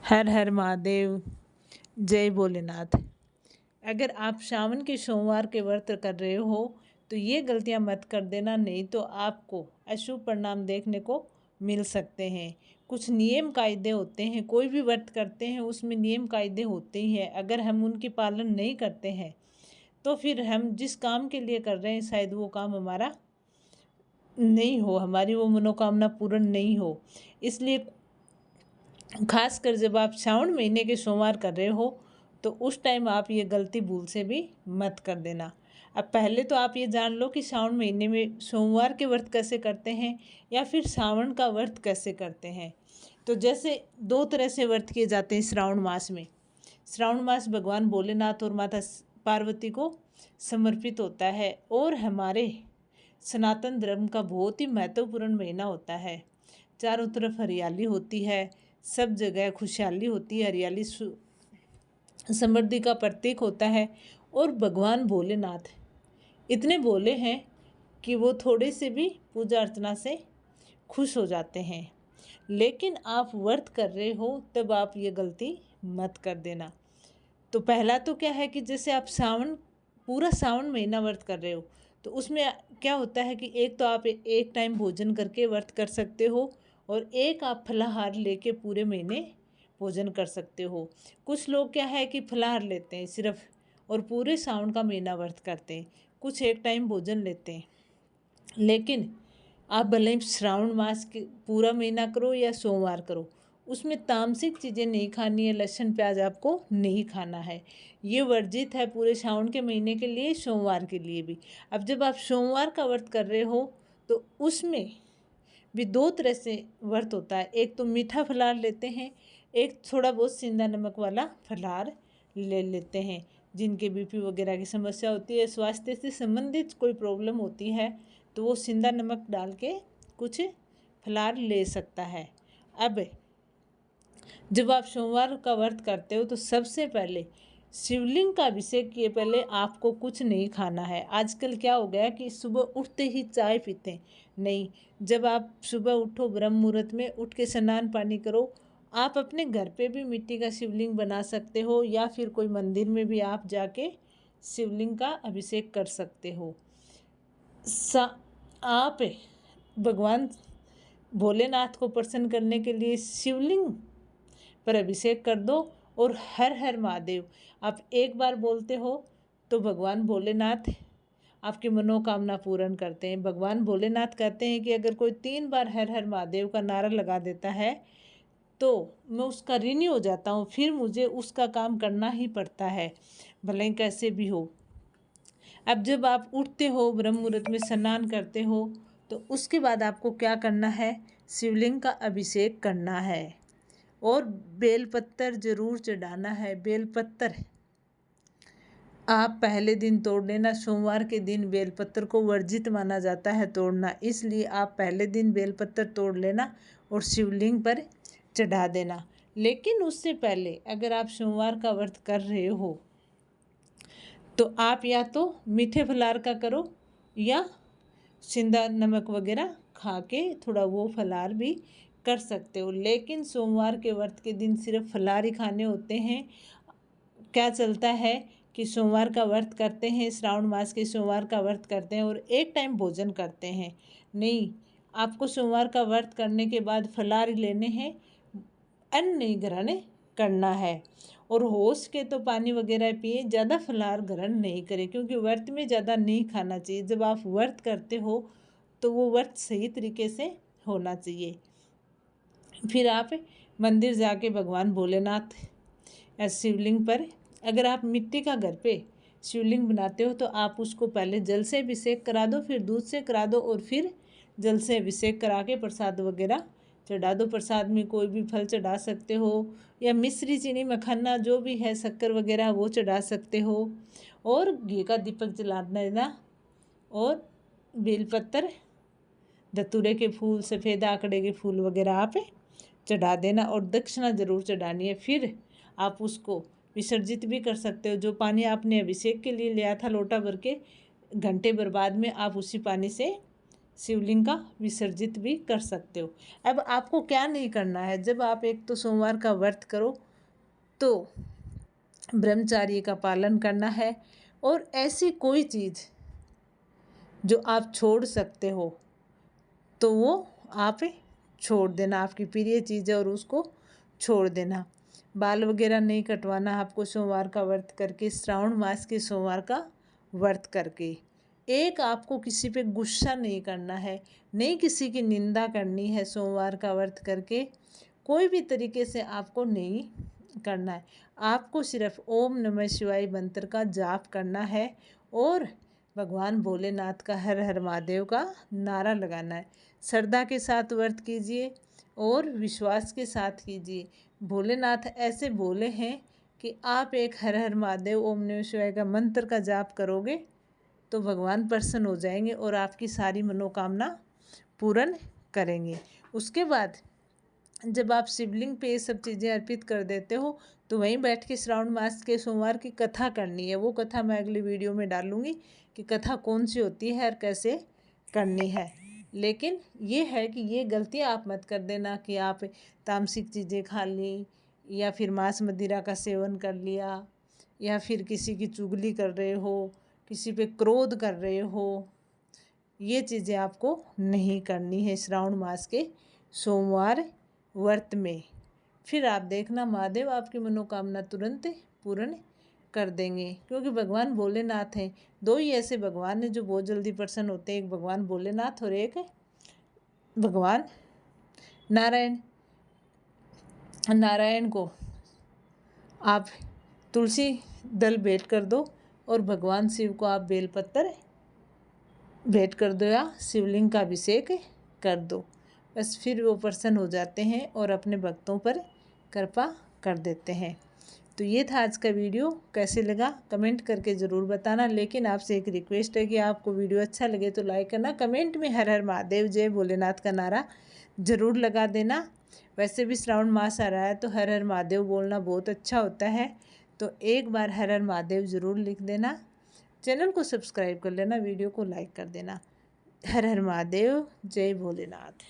हर हर महादेव। जय भोलेनाथ। अगर आप सावन के सोमवार के व्रत कर रहे हो तो ये गलतियां मत कर देना, नहीं तो आपको अशुभ परिणाम देखने को मिल सकते हैं। कुछ नियम कायदे होते हैं, कोई भी व्रत करते हैं उसमें नियम कायदे होते ही हैं। अगर हम उनकी पालन नहीं करते हैं तो फिर हम जिस काम के लिए कर रहे हैं शायद वो काम हमारा नहीं हो, हमारी वो मनोकामना पूर्ण नहीं हो। इसलिए खासकर जब आप श्रावण महीने के सोमवार कर रहे हो तो उस टाइम आप ये गलती भूल से भी मत कर देना। अब पहले तो आप ये जान लो कि श्रावण महीने में सोमवार के व्रत कैसे करते हैं या फिर श्रावण का व्रत कैसे करते हैं। तो जैसे दो तरह से व्रत किए जाते हैं श्रावण मास में। श्रावण मास भगवान भोलेनाथ और माता पार्वती को समर्पित होता है और हमारे सनातन धर्म का बहुत ही महत्वपूर्ण महीना होता है। चारों तरफ हरियाली होती है, सब जगह खुशहाली होती है। हरियाली समृद्धि का प्रतीक होता है और भगवान भोलेनाथ इतने भोले हैं कि वो थोड़े से भी पूजा अर्चना से खुश हो जाते हैं। लेकिन आप व्रत कर रहे हो तब आप ये गलती मत कर देना। तो पहला तो क्या है कि जैसे आप पूरा सावन महीना व्रत कर रहे हो तो उसमें क्या होता है कि एक तो आप एक टाइम भोजन करके व्रत कर सकते हो और एक आप फलाहार लेके पूरे महीने भोजन कर सकते हो। कुछ लोग क्या है कि फलाहार लेते हैं सिर्फ और पूरे सावन का महीना व्रत करते हैं, कुछ एक टाइम भोजन लेते हैं। लेकिन आप भले ही श्रावण मास के पूरा महीना करो या सोमवार करो, उसमें तामसिक चीज़ें नहीं खानी है। लहसुन प्याज आपको नहीं खाना है, ये वर्जित है पूरे श्रावण के महीने के लिए, सोमवार के लिए भी। अब जब आप सोमवार का व्रत कर रहे हो तो उसमें भी दो तरह से व्रत होता है। एक तो मीठा फलाहार लेते हैं, एक थोड़ा बहुत सेंधा नमक वाला फलाहार ले लेते हैं। जिनके बीपी वगैरह की समस्या होती है, स्वास्थ्य से संबंधित कोई प्रॉब्लम होती है तो वो सेंधा नमक डाल के कुछ फलाहार ले सकता है। अब जब आप सोमवार का व्रत करते हो तो सबसे पहले शिवलिंग का अभिषेक किए पहले आपको कुछ नहीं खाना है। आजकल क्या हो गया कि सुबह उठते ही चाय पीते हैं, नहीं। जब आप सुबह उठो, ब्रह्म मुहूर्त में उठ के स्नान पानी करो। आप अपने घर पे भी मिट्टी का शिवलिंग बना सकते हो या फिर कोई मंदिर में भी आप जाके शिवलिंग का अभिषेक कर सकते हो। आप भगवान भोलेनाथ को प्रसन्न करने के लिए शिवलिंग पर अभिषेक कर दो और हर हर महादेव आप एक बार बोलते हो तो भगवान भोलेनाथ आपकी मनोकामना पूर्ण करते हैं। भगवान भोलेनाथ कहते हैं कि अगर कोई 3 बार हर हर महादेव का नारा लगा देता है तो मैं उसका ऋणी हो जाता हूँ, फिर मुझे उसका काम करना ही पड़ता है, भले ही कैसे भी हो। अब जब आप उठते हो, ब्रह्म मुहूर्त में स्नान करते हो, तो उसके बाद आपको क्या करना है, शिवलिंग का अभिषेक करना है और बेलपत्तर जरूर चढ़ाना है। बेलपत्तर आप पहले दिन तोड़ लेना। सोमवार के दिन बेलपत्र को वर्जित माना जाता है तोड़ना, इसलिए आप पहले दिन बेलपत्र तोड़ लेना और शिवलिंग पर चढ़ा देना। लेकिन उससे पहले अगर आप सोमवार का व्रत कर रहे हो तो आप या तो मीठे फलाहार का करो या सेंधा नमक वगैरह खा के थोड़ा वो फलाहार भी कर सकते हो। लेकिन सोमवार के व्रत के दिन सिर्फ फलाहार ही खाने होते हैं। क्या चलता है कि सोमवार का व्रत करते हैं, श्रावण मास के सोमवार का व्रत करते हैं और एक टाइम भोजन करते हैं, नहीं। आपको सोमवार का व्रत करने के बाद फलाहार लेने हैं, अन्न नहीं ग्रहण करना है। और होश के तो पानी वगैरह पिए, ज़्यादा फलाहार ग्रहण नहीं करें क्योंकि व्रत में ज़्यादा नहीं खाना चाहिए। जब आप व्रत करते हो तो वो व्रत सही तरीके से होना चाहिए। फिर आप मंदिर जाके भगवान भोलेनाथ या शिवलिंग पर, अगर आप मिट्टी का घर पे शिवलिंग बनाते हो तो आप उसको पहले जल से अभिषेक करा दो, फिर दूध से करा दो और फिर जल से अभिषेक करा के प्रसाद वगैरह चढ़ा दो। प्रसाद में कोई भी फल चढ़ा सकते हो या मिश्री, चीनी, मखाना जो भी है, शक्कर वगैरह वो चढ़ा सकते हो और घी का दीपक जला देना और बेलपत्र, धतूरे के फूल, सफ़ेद आकड़े के फूल वगैरह आप चढ़ा देना और दक्षिणा जरूर चढ़ानी है। फिर आप उसको विसर्जित भी कर सकते हो। जो पानी आपने अभिषेक के लिए लिया था लोटा भर के, घंटे भर बाद में आप उसी पानी से शिवलिंग का विसर्जित भी कर सकते हो। अब आपको क्या नहीं करना है, जब आप एक तो सोमवार का व्रत करो तो ब्रह्मचार्य का पालन करना है, और ऐसी कोई चीज़ जो आप छोड़ सकते हो तो वो आप छोड़ देना। आपकी प्रिय चीज़ है और उसको छोड़ देना। बाल वगैरह नहीं कटवाना आपको सोमवार का व्रत करके, श्रावण मास के सोमवार का व्रत करके। एक आपको किसी पे गुस्सा नहीं करना है, नहीं किसी की निंदा करनी है सोमवार का व्रत करके, कोई भी तरीके से आपको नहीं करना है। आपको सिर्फ ओम नमः शिवाय मंत्र का जाप करना है और भगवान भोलेनाथ का हर हर महादेव का नारा लगाना है। श्रद्धा के साथ व्रत कीजिए और विश्वास के साथ कीजिए। भोलेनाथ ऐसे भोले हैं कि आप एक हर हर महादेव ओम नमः शिवाय का मंत्र का जाप करोगे तो भगवान प्रसन्न हो जाएंगे और आपकी सारी मनोकामना पूर्ण करेंगे। उसके बाद जब आप शिवलिंग पे ये सब चीज़ें अर्पित कर देते हो तो वहीं बैठ के श्रावण मास के सोमवार की कथा करनी है। वो कथा मैं अगली वीडियो में डालूंगी कि कथा कौन सी होती है और कैसे करनी है। लेकिन ये है कि ये गलतियाँ आप मत कर देना कि आप तामसिक चीज़ें खा ली या फिर मांस मदिरा का सेवन कर लिया या फिर किसी की चुगली कर रहे हो, किसी पे क्रोध कर रहे हो। ये चीज़ें आपको नहीं करनी है श्रावण मास के सोमवार व्रत में। फिर आप देखना महादेव आपकी मनोकामना तुरंत पूर्ण कर देंगे, क्योंकि भगवान भोलेनाथ हैं। दो ही ऐसे भगवान हैं जो बहुत जल्दी प्रसन्न होते हैं, एक भगवान भोलेनाथ और एक भगवान नारायण। नारायण को आप तुलसी दल भेंट कर दो और भगवान शिव को आप बेलपत्र भेंट कर दो या शिवलिंग का अभिषेक कर दो। बस फिर वो प्रसन्न हो जाते हैं और अपने भक्तों पर कृपा कर देते हैं। तो ये था आज का वीडियो। कैसे लगा कमेंट करके ज़रूर बताना। लेकिन आपसे एक रिक्वेस्ट है कि आपको वीडियो अच्छा लगे तो लाइक करना, कमेंट में हर हर महादेव जय भोलेनाथ का नारा ज़रूर लगा देना। वैसे भी श्रावण मास आ रहा है तो हर हर महादेव बोलना बहुत अच्छा होता है, तो एक बार हर हर महादेव ज़रूर लिख देना। चैनल को सब्सक्राइब कर लेना, वीडियो को लाइक कर देना। हर हर महादेव जय भोलेनाथ।